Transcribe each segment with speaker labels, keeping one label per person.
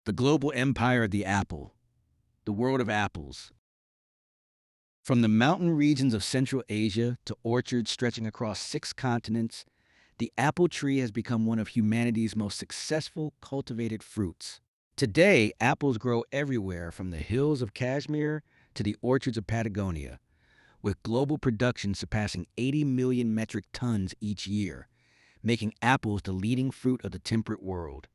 Speaker 1: The global empire of the apple, the world of apples. From the mountain regions of Central Asia to orchards stretching across 6 continents, the apple tree has become one of humanity's most successful cultivated fruits. Today, apples grow everywhere from the hills of Kashmir to the orchards of Patagonia, with global production surpassing 80 million metric tons each year, making apples the leading fruit of the temperate world.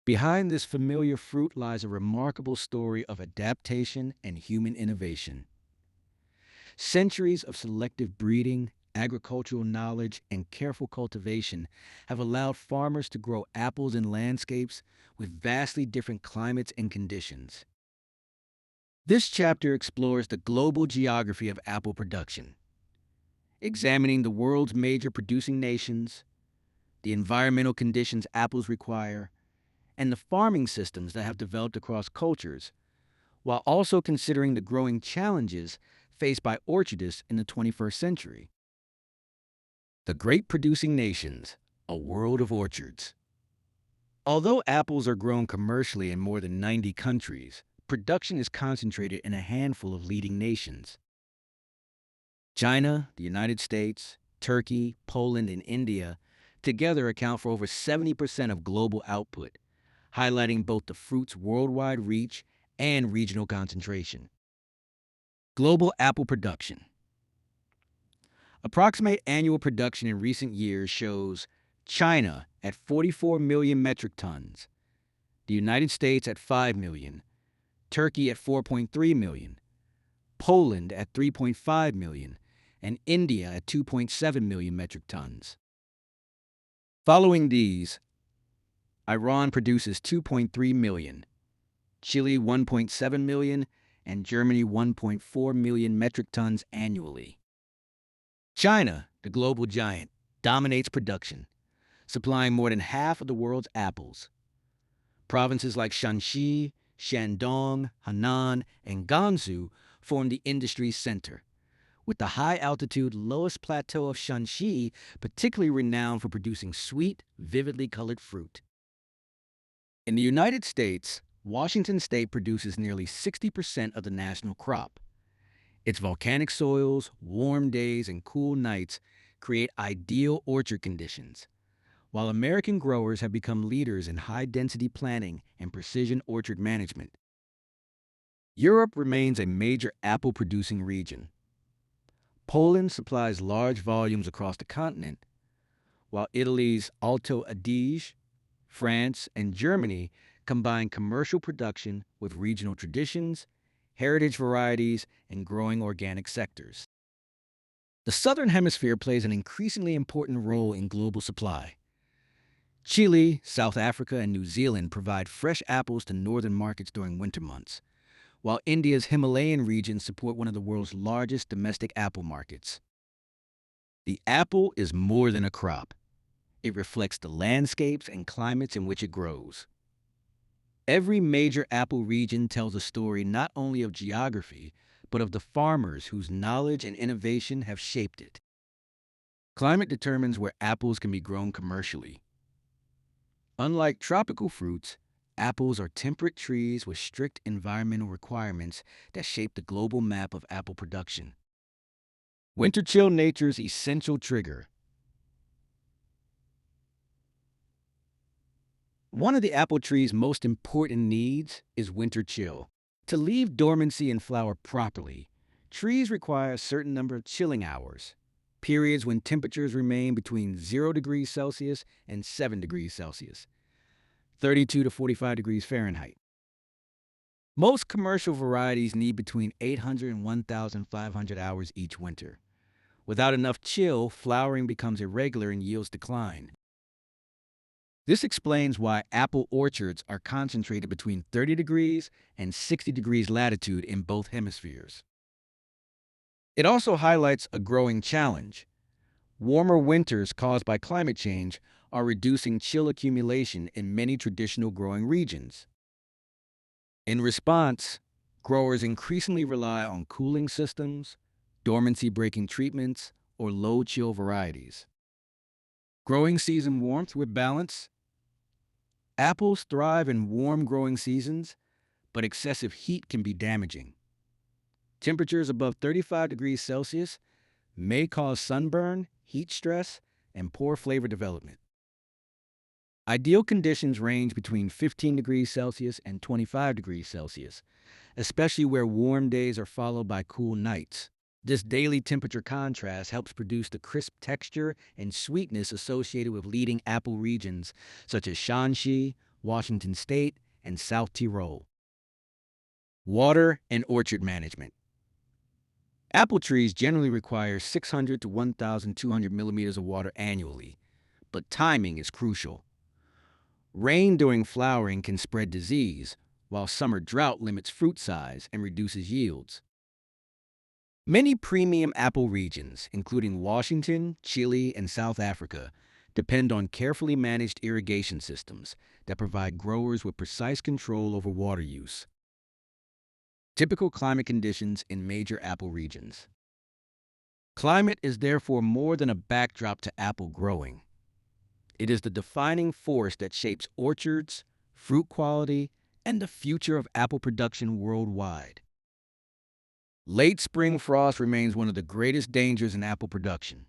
Speaker 1: Behind this familiar fruit lies a remarkable story of adaptation and human innovation. Centuries of selective breeding, agricultural knowledge, and careful cultivation have allowed farmers to grow apples in landscapes with vastly different climates and conditions. This chapter explores the global geography of apple production, examining the world's major producing nations, the environmental conditions apples require, and the farming systems that have developed across cultures, while also considering the growing challenges faced by orchardists in the 21st century. The Great Producing Nations, a world of orchards. Although apples are grown commercially in more than 90 countries, production is concentrated in a handful of leading nations. China, the United States, Turkey, Poland, and India together account for over 70% of global output, highlighting both the fruit's worldwide reach and regional concentration. Global apple production. Approximate annual production in recent years shows China at 44 million metric tons, the United States at 5 million, Turkey at 4.3 million, Poland at 3.5 million, and India at 2.7 million metric tons. Following these, Iran produces 2.3 million, Chile 1.7 million, and Germany 1.4 million metric tons annually. China, the global giant, dominates production, supplying more than half of the world's apples. Provinces like Shanxi, Shandong, Henan, and Gansu form the industry's center, with the high-altitude Loess Plateau of Shanxi particularly renowned for producing sweet, vividly colored fruit. In the United States, Washington state produces nearly 60% of the national crop. Its volcanic soils, warm days, and cool nights create ideal orchard conditions, while American growers have become leaders in high-density planting and precision orchard management. Europe remains a major apple-producing region. Poland supplies large volumes across the continent, while Italy's Alto Adige, France, and Germany combine commercial production with regional traditions, heritage varieties, and growing organic sectors. The Southern Hemisphere plays an increasingly important role in global supply. Chile, South Africa, and New Zealand provide fresh apples to northern markets during winter months, while India's Himalayan regions support one of the world's largest domestic apple markets. The apple is more than a crop. It reflects the landscapes and climates in which it grows. Every major apple region tells a story not only of geography, but of the farmers whose knowledge and innovation have shaped it. Climate determines where apples can be grown commercially. Unlike tropical fruits, apples are temperate trees with strict environmental requirements that shape the global map of apple production. Winter chill nature's essential trigger. One of the apple tree's most important needs is winter chill. To leave dormancy and flower properly, trees require a certain number of chilling hours, periods when temperatures remain between 0 degrees Celsius and 7 degrees Celsius, 32 to 45 degrees Fahrenheit. Most commercial varieties need between 800 and 1,500 hours each winter. Without enough chill, flowering becomes irregular and yields decline. This explains why apple orchards are concentrated between 30 degrees and 60 degrees latitude in both hemispheres. It also highlights a growing challenge. Warmer winters caused by climate change are reducing chill accumulation in many traditional growing regions. In response, growers increasingly rely on cooling systems, dormancy-breaking treatments, or low-chill varieties. Growing season warmth with balance. Apples thrive in warm growing seasons, but excessive heat can be damaging. Temperatures above 35 degrees Celsius may cause sunburn, heat stress, and poor flavor development. Ideal conditions range between 15 degrees Celsius and 25 degrees Celsius, especially where warm days are followed by cool nights. This daily temperature contrast helps produce the crisp texture and sweetness associated with leading apple regions such as Shanxi, Washington State, and South Tyrol. Water and orchard management. Apple trees generally require 600 to 1,200 millimeters of water annually, but timing is crucial. Rain during flowering can spread disease, while summer drought limits fruit size and reduces yields. Many premium apple regions, including Washington, Chile, and South Africa, depend on carefully managed irrigation systems that provide growers with precise control over water use. Typical climate conditions in major apple regions. Climate is therefore more than a backdrop to apple growing. It is the defining force that shapes orchards, fruit quality, and the future of apple production worldwide. Late spring frost remains one of the greatest dangers in apple production.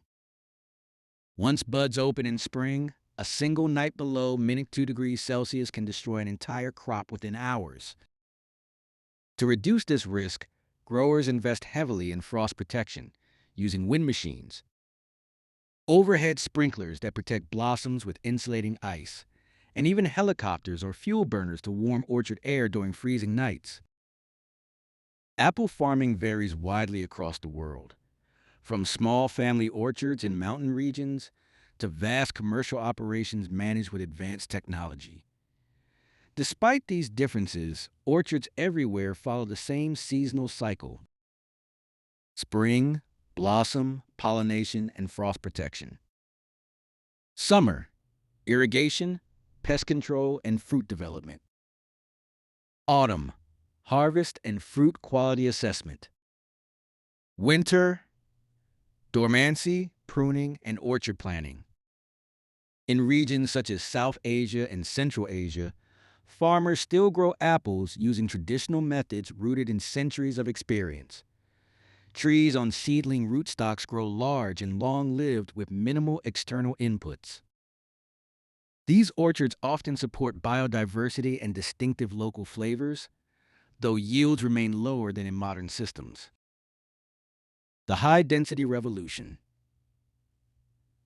Speaker 1: Once buds open in spring, a single night below -2 degrees Celsius can destroy an entire crop within hours. To reduce this risk, growers invest heavily in frost protection, using wind machines, overhead sprinklers that protect blossoms with insulating ice, and even helicopters or fuel burners to warm orchard air during freezing nights. Apple farming varies widely across the world, from small family orchards in mountain regions to vast commercial operations managed with advanced technology. Despite these differences, orchards everywhere follow the same seasonal cycle: spring, blossom, pollination, and frost protection. Summer, irrigation, pest control, and fruit development. Autumn, harvest and fruit quality assessment. Winter, dormancy, pruning, and orchard planning. In regions such as South Asia and Central Asia, farmers still grow apples using traditional methods rooted in centuries of experience. Trees on seedling rootstocks grow large and long-lived with minimal external inputs. These orchards often support biodiversity and distinctive local flavors, though yields remain lower than in modern systems. The high-density revolution.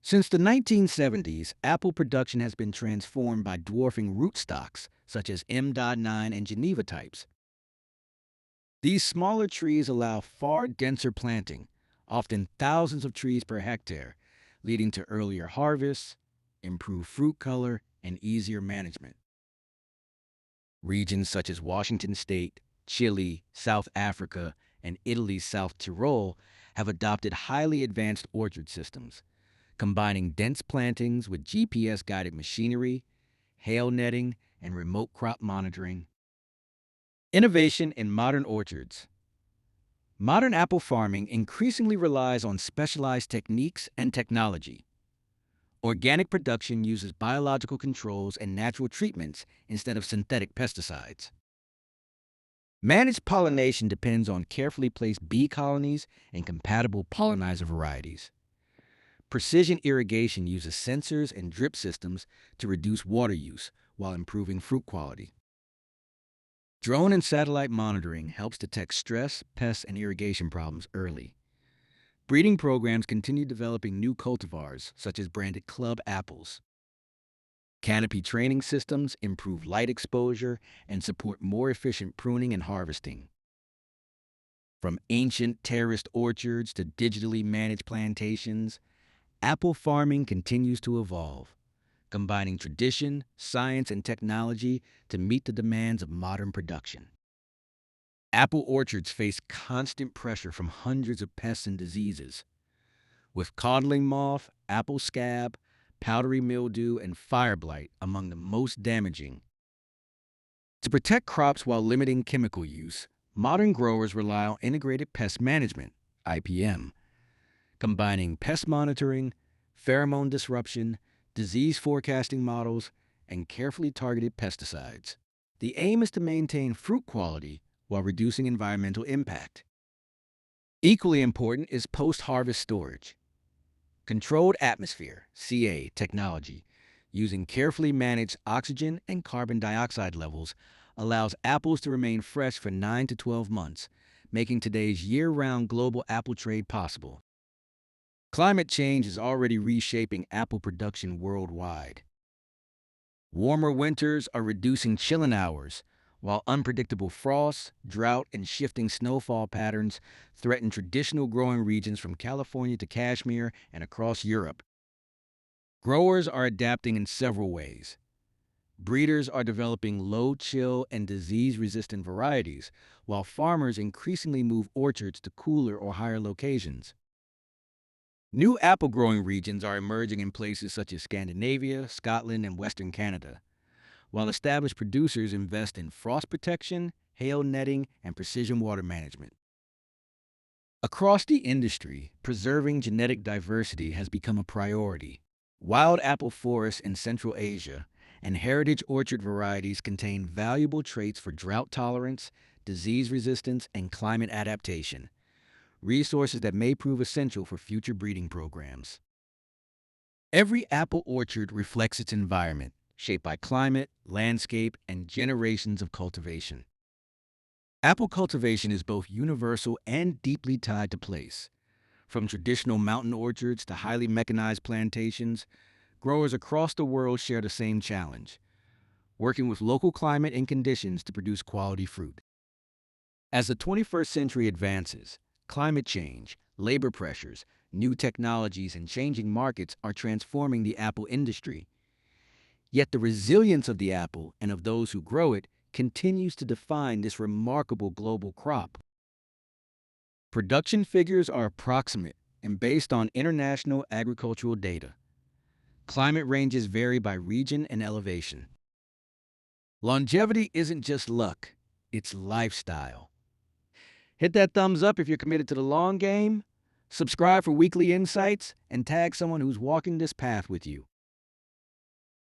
Speaker 1: Since the 1970s, apple production has been transformed by dwarfing rootstocks such as M.9 and Geneva types. These smaller trees allow far denser planting, often thousands of trees per hectare, leading to earlier harvests, improved fruit color, and easier management. Regions such as Washington State, Chile, South Africa, and Italy's South Tyrol have adopted highly advanced orchard systems, combining dense plantings with GPS-guided machinery, hail netting, and remote crop monitoring. Innovation in modern orchards. Modern apple farming increasingly relies on specialized techniques and technology. Organic production uses biological controls and natural treatments instead of synthetic pesticides. Managed pollination depends on carefully placed bee colonies and compatible pollinizer varieties. Precision irrigation uses sensors and drip systems to reduce water use while improving fruit quality. Drone and satellite monitoring helps detect stress, pests, and irrigation problems early. Breeding programs continue developing new cultivars, such as branded club apples. Canopy training systems improve light exposure and support more efficient pruning and harvesting. From ancient terraced orchards to digitally managed plantations, apple farming continues to evolve, combining tradition, science, and technology to meet the demands of modern production. Apple orchards face constant pressure from hundreds of pests and diseases, with codling moth, apple scab, powdery mildew, and fire blight among the most damaging. To protect crops while limiting chemical use, modern growers rely on integrated pest management, IPM, combining pest monitoring, pheromone disruption, disease forecasting models, and carefully targeted pesticides. The aim is to maintain fruit quality while reducing environmental impact. Equally important is post-harvest storage. Controlled atmosphere (CA) technology, using carefully managed oxygen and carbon dioxide levels, allows apples to remain fresh for 9 to 12 months, making today's year-round global apple trade possible. Climate change is already reshaping apple production worldwide. Warmer winters are reducing chilling hours, while unpredictable frosts, drought, and shifting snowfall patterns threaten traditional growing regions from California to Kashmir and across Europe. Growers are adapting in several ways. Breeders are developing low chill and disease resistant varieties, while farmers increasingly move orchards to cooler or higher locations. New apple growing regions are emerging in places such as Scandinavia, Scotland, and Western Canada, while established producers invest in frost protection, hail netting, and precision water management. Across the industry, preserving genetic diversity has become a priority. Wild apple forests in Central Asia and heritage orchard varieties contain valuable traits for drought tolerance, disease resistance, and climate adaptation, resources that may prove essential for future breeding programs. Every apple orchard reflects its environment, shaped by climate, landscape, and generations of cultivation. Apple cultivation is both universal and deeply tied to place. From traditional mountain orchards to highly mechanized plantations, growers across the world share the same challenge, working with local climate and conditions to produce quality fruit. As the 21st century advances, climate change, labor pressures, new technologies, and changing markets are transforming the apple industry. Yet the resilience of the apple and of those who grow it continues to define this remarkable global crop. Production figures are approximate and based on international agricultural data. Climate ranges vary by region and elevation. Longevity isn't just luck, it's lifestyle. Hit that thumbs up if you're committed to the long game, subscribe for weekly insights, and tag someone who's walking this path with you.